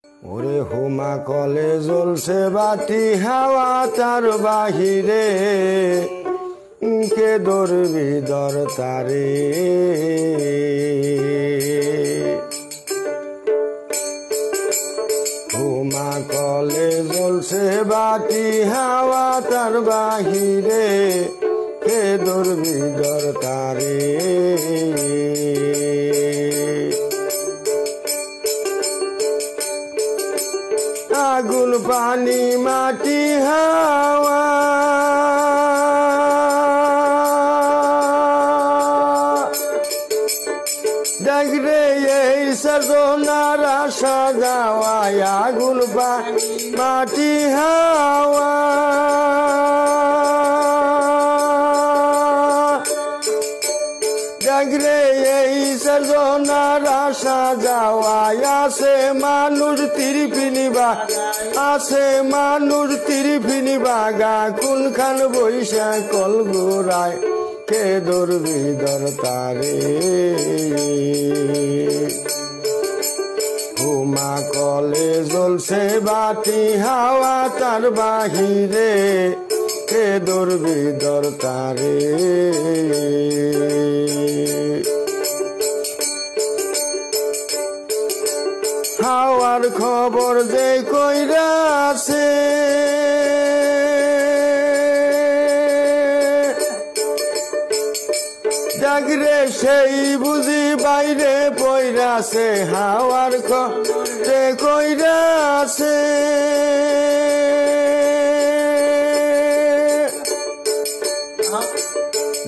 ওরে হোমা কলে জ্বলছে বাতি হাওয়া তার বাহিরে কে ধরবি দর তারে হোমা কলে জ্বলছে বাতি হাওয়া তার বাহিরে কে ধরবি দর তারে আগুন পানি মাটি হাওয়া দেখরে এই সাধনার আশা যাওয়া আগুন পানি মাটি হাওয়া দেখরে এই সাধনার আশা যাওয়া আছে মানুষ তিরিফিনি বা আছে মানুষ তিরিফিনি বাগা কোনখান বৈশা কল গোড়ায় কে ধরবি দর তারে হোমা কলে জ্বলছে বাতি হাওয়া তার বাহিরে কে ধরবি দর তারে হাওয়ার খবর যে কইরা আছে জাগরে সেই বুঝি বাইরে পইরাছে হাওয়ার খবর যে কইরা আছে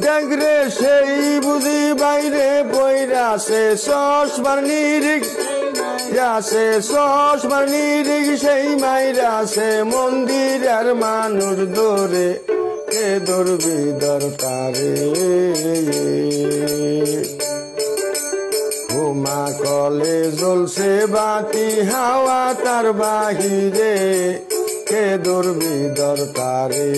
জাগরে সেই বুঝি বাইরে পইরাছে চশমার নিরিখ আছে চশমার নিরিখ সেই মাইরাছে মন্দির আর মানুষ ধরে কে ধরবি দর তারে হোমা কলে জ্বলছে বাতি হাওয়া তার বাহিরে কে ধরবি দর তারে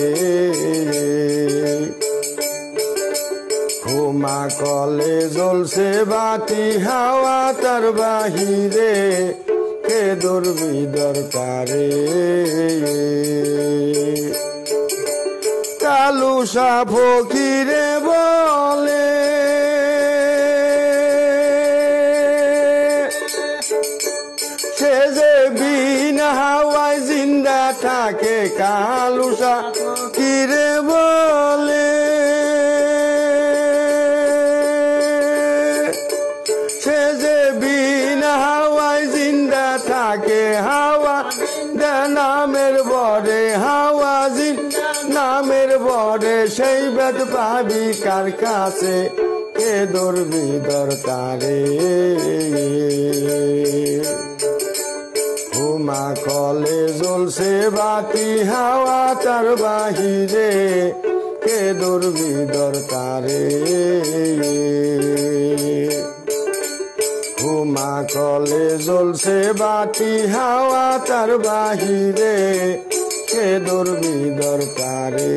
হোমা কলে জ্বলছে বাতি হাওয়া তার বাহিরে কে ধরবি দর তারে কালুসা ফকিরে বলে সে যে বিনা হাওয়ায় জিন্দা থাকে কালুসা ফকিরে বলে সে যে বিনা হাওয়ায় জিন্দা থাকে হাওয়া নামের বরে হাওয়া জিন্দা নামের বরে সেই বেদ পাবি কার কাছে কে ধরবি দর তারে হোমা কলে জ্বলছে বাতি হাওয়া তার বাহিরে কে ধরবি দর তারে হোমা কলে জ্বলছে বাতি হাওয়া তার বাহিরে কে ধরবি দর তারে